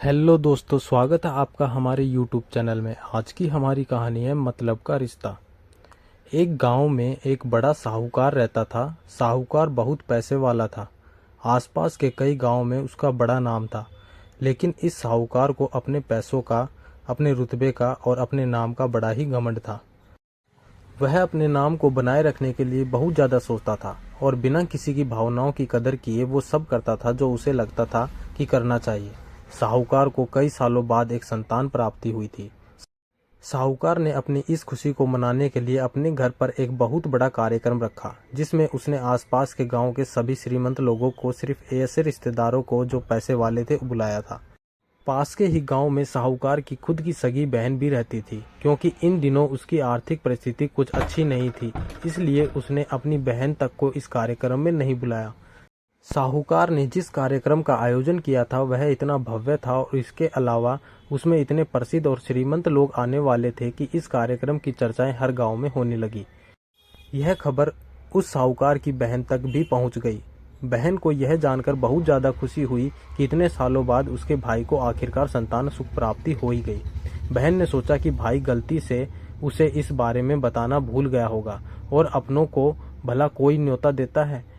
Hello दोस्तों, स्वागत है आपका हमारे यूट्यूब चैनल में। आज की हमारी कहानी है मतलब का रिश्ता। एक गांव में एक बड़ा साहूकार रहता था। साहूकार बहुत पैसे वाला था। आसपास के कई गांव में उसका बड़ा नाम था। लेकिन इस साहूकार को अपने पैसों का, अपने रुतबे का और अपने नाम का बड़ा ही घमंड था। वह अपने नाम को बनाए रखने के लिए बहुत ज़्यादा सोचता था और बिना किसी की भावनाओं की कदर किए वो सब करता था जो उसे लगता था कि करना चाहिए। साहूकार को कई सालों बाद एक संतान प्राप्ति हुई थी। साहूकार ने अपनी इस खुशी को मनाने के लिए अपने घर पर एक बहुत बड़ा कार्यक्रम रखा, जिसमें उसने आसपास के गांव के सभी श्रीमंत लोगों को, सिर्फ ऐसे रिश्तेदारों को जो पैसे वाले थे, बुलाया था। पास के ही गांव में साहूकार की खुद की सगी बहन भी रहती थी। क्योंकि इन दिनों उसकी आर्थिक परिस्थिति कुछ अच्छी नहीं थी, इसलिए उसने अपनी बहन तक को इस कार्यक्रम में नहीं बुलाया। साहूकार ने जिस कार्यक्रम का आयोजन किया था वह इतना भव्य था और इसके अलावा उसमें इतने प्रसिद्ध और श्रीमंत लोग आने वाले थे कि इस कार्यक्रम की चर्चाएं हर गांव में होने लगी। यह खबर उस साहूकार की बहन तक भी पहुंच गई। बहन को यह जानकर बहुत ज़्यादा खुशी हुई कि इतने सालों बाद उसके भाई को आखिरकार संतान सुख प्राप्ति हो ही गई। बहन ने सोचा कि भाई गलती से उसे इस बारे में बताना भूल गया होगा और अपनों को भला कोई न्योता देता है।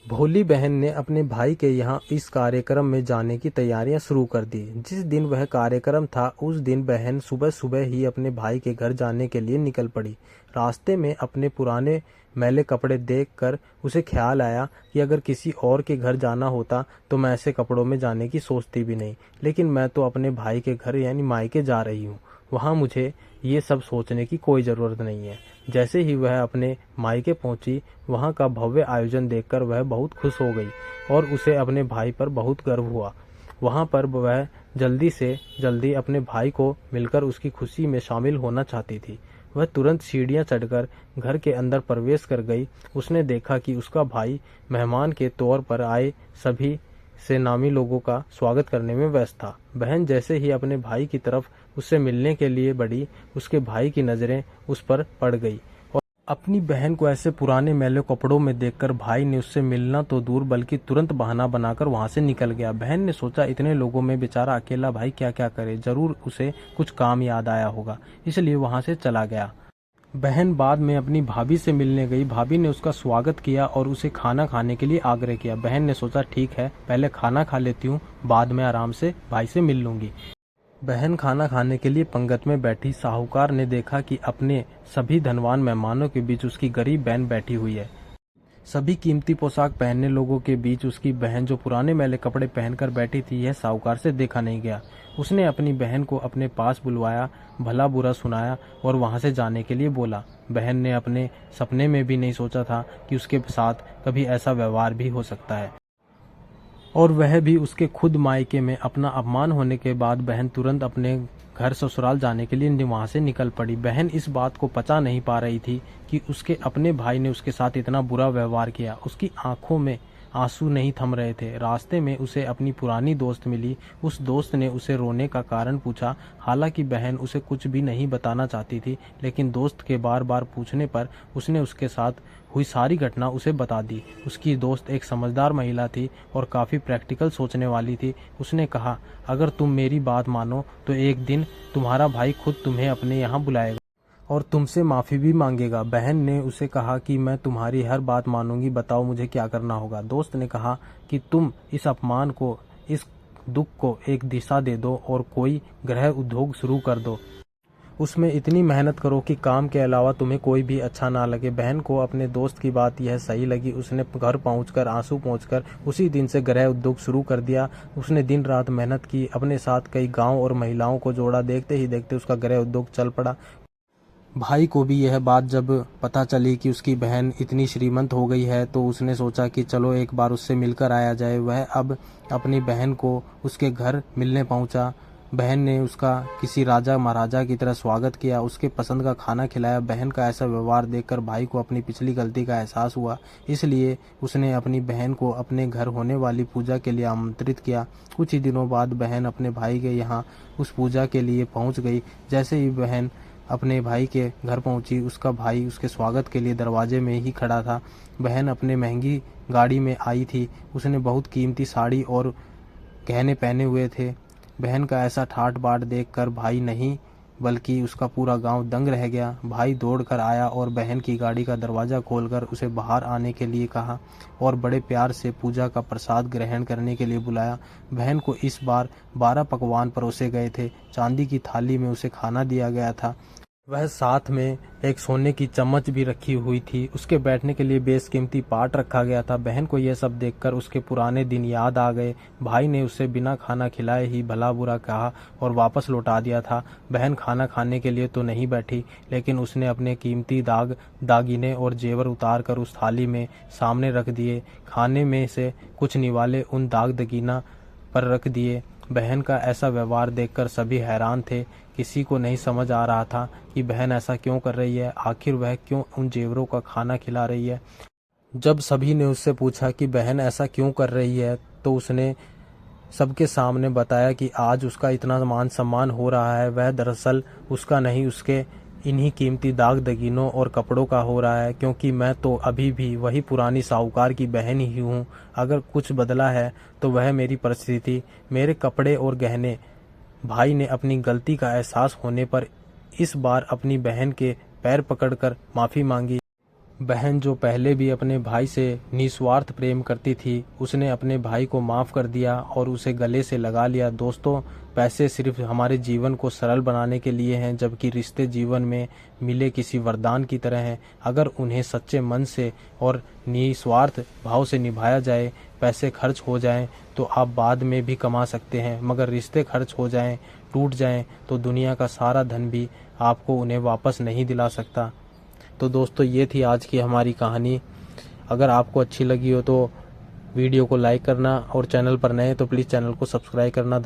भोली बहन ने अपने भाई के यहाँ इस कार्यक्रम में जाने की तैयारियां शुरू कर दी। जिस दिन वह कार्यक्रम था उस दिन बहन सुबह सुबह ही अपने भाई के घर जाने के लिए निकल पड़ी। रास्ते में अपने पुराने मैले कपड़े देखकर उसे ख्याल आया कि अगर किसी और के घर जाना होता तो मैं ऐसे कपड़ों में जाने की सोचती भी नहीं, लेकिन मैं तो अपने भाई के घर यानी मायके जा रही हूँ, वहाँ मुझे ये सब सोचने की कोई ज़रूरत नहीं है। जैसे ही वह अपने मायके पहुंची, वहां का भव्य आयोजन देखकर वह बहुत खुश हो गई और उसे अपने भाई पर बहुत गर्व हुआ। वहां पर वह जल्दी से जल्दी अपने भाई को मिलकर उसकी खुशी में शामिल होना चाहती थी। वह तुरंत सीढ़ियां चढ़कर घर के अंदर प्रवेश कर गई। उसने देखा कि उसका भाई मेहमान के तौर पर आए सभी से नामी लोगों का स्वागत करने में व्यस्त था। बहन जैसे ही अपने भाई की तरफ उससे मिलने के लिए बढ़ी, उसके भाई की नज़रें उस पर पड़ गई और अपनी बहन को ऐसे पुराने मैले कपड़ों में देखकर भाई ने उससे मिलना तो दूर बल्कि तुरंत बहाना बनाकर वहां से निकल गया। बहन ने सोचा इतने लोगों में बेचारा अकेला भाई क्या क्या करे, जरूर उसे कुछ काम याद आया होगा, इसलिए वहां से चला गया। बहन बाद में अपनी भाभी से मिलने गई। भाभी ने उसका स्वागत किया और उसे खाना खाने के लिए आग्रह किया। बहन ने सोचा ठीक है, पहले खाना खा लेती हूँ, बाद में आराम से भाई से मिल लूंगी। बहन खाना खाने के लिए पंगत में बैठी। साहूकार ने देखा कि अपने सभी धनवान मेहमानों के बीच उसकी गरीब बहन बैठी हुई है। सभी कीमती पोशाक पहनने लोगों के बीच उसकी बहन जो पुराने मैले कपड़े पहनकर बैठी थी, यह साहूकार से देखा नहीं गया। उसने अपनी बहन को अपने पास बुलवाया, भला बुरा सुनाया और वहां से जाने के लिए बोला। बहन ने अपने सपने में भी नहीं सोचा था कि उसके साथ कभी ऐसा व्यवहार भी हो सकता है, और वह भी उसके खुद मायके में। अपना अपमान होने के बाद बहन तुरंत अपने घर ससुराल जाने के लिए वहां से निकल पड़ी। बहन इस बात को पचा नहीं पा रही थी कि उसके अपने भाई ने उसके साथ इतना बुरा व्यवहार किया। उसकी आंखों में आंसू नहीं थम रहे थे। रास्ते में उसे अपनी पुरानी दोस्त मिली। उस दोस्त ने उसे रोने का कारण पूछा। हालांकि बहन उसे कुछ भी नहीं बताना चाहती थी, लेकिन दोस्त के बार बार पूछने पर उसने उसके साथ हुई सारी घटना उसे बता दी। उसकी दोस्त एक समझदार महिला थी और काफ़ी प्रैक्टिकल सोचने वाली थी। उसने कहा, अगर तुम मेरी बात मानो तो एक दिन तुम्हारा भाई खुद तुम्हें अपने यहाँ बुलाएगा और तुमसे माफ़ी भी मांगेगा। बहन ने उसे कहा कि मैं तुम्हारी हर बात मानूंगी, बताओ मुझे क्या करना होगा। दोस्त ने कहा कि तुम इस अपमान को, इस दुख को एक दिशा दे दो और कोई गृह उद्योग शुरू कर दो। उसमें इतनी मेहनत करो कि काम के अलावा तुम्हें कोई भी अच्छा ना लगे। बहन को अपने दोस्त की बात यह सही लगी। उसने घर पहुंचकर आंसू पोंछकर उसी दिन से गृह उद्योग शुरू कर दिया। उसने दिन रात मेहनत की, अपने साथ कई गांव और महिलाओं को जोड़ा। देखते ही देखते उसका गृह उद्योग चल पड़ा। भाई को भी यह बात जब पता चली कि उसकी बहन इतनी श्रीमंत हो गई है, तो उसने सोचा कि चलो एक बार उससे मिलकर आया जाए। वह अब अपनी बहन को उसके घर मिलने पहुंचा। बहन ने उसका किसी राजा महाराजा की तरह स्वागत किया, उसके पसंद का खाना खिलाया। बहन का ऐसा व्यवहार देखकर भाई को अपनी पिछली गलती का एहसास हुआ, इसलिए उसने अपनी बहन को अपने घर होने वाली पूजा के लिए आमंत्रित किया। कुछ ही दिनों बाद बहन अपने भाई के यहाँ उस पूजा के लिए पहुँच गई। जैसे ही बहन अपने भाई के घर पहुंची, उसका भाई उसके स्वागत के लिए दरवाजे में ही खड़ा था। बहन अपने महंगी गाड़ी में आई थी। उसने बहुत कीमती साड़ी और गहने पहने हुए थे। बहन का ऐसा ठाट बाट देखकर भाई नहीं बल्कि उसका पूरा गांव दंग रह गया। भाई दौड़कर आया और बहन की गाड़ी का दरवाज़ा खोलकर उसे बाहर आने के लिए कहा और बड़े प्यार से पूजा का प्रसाद ग्रहण करने के लिए बुलाया। बहन को इस बार 12 पकवान परोसे गए थे। चांदी की थाली में उसे खाना दिया गया था। वह साथ में एक सोने की चम्मच भी रखी हुई थी। उसके बैठने के लिए बेशकीमती पाट रखा गया था। बहन को यह सब देखकर उसके पुराने दिन याद आ गए। भाई ने उसे बिना खाना खिलाए ही भला बुरा कहा और वापस लौटा दिया था। बहन खाना खाने के लिए तो नहीं बैठी, लेकिन उसने अपने कीमती दागीने और जेवर उतार कर उस थाली में सामने रख दिए। खाने में से कुछ निवाले उन दागीना पर रख दिए। बहन का ऐसा व्यवहार देखकर सभी हैरान थे। किसी को नहीं समझ आ रहा था कि बहन ऐसा क्यों कर रही है, आखिर वह क्यों उन जेवरों का खाना खिला रही है। जब सभी ने उससे पूछा कि बहन ऐसा क्यों कर रही है, तो उसने सबके सामने बताया कि आज उसका इतना मान सम्मान हो रहा है, वह दरअसल उसका नहीं, उसके इन्हीं कीमती दागीनों और कपड़ों का हो रहा है, क्योंकि मैं तो अभी भी वही पुरानी साहूकार की बहन ही हूँ। अगर कुछ बदला है तो वह मेरी परिस्थिति, मेरे कपड़े और गहने। भाई ने अपनी गलती का एहसास होने पर इस बार अपनी बहन के पैर पकड़कर माफ़ी मांगी। बहन जो पहले भी अपने भाई से निस्वार्थ प्रेम करती थी, उसने अपने भाई को माफ़ कर दिया और उसे गले से लगा लिया। दोस्तों, पैसे सिर्फ हमारे जीवन को सरल बनाने के लिए हैं, जबकि रिश्ते जीवन में मिले किसी वरदान की तरह हैं। अगर उन्हें सच्चे मन से और निस्वार्थ भाव से निभाया जाए, पैसे खर्च हो जाएं तो आप बाद में भी कमा सकते हैं, मगर रिश्ते खर्च हो जाएं, टूट जाएं तो दुनिया का सारा धन भी आपको उन्हें वापस नहीं दिला सकता। तो दोस्तों, ये थी आज की हमारी कहानी। अगर आपको अच्छी लगी हो तो वीडियो को लाइक करना और चैनल पर नए तो प्लीज़ चैनल को सब्सक्राइब करना।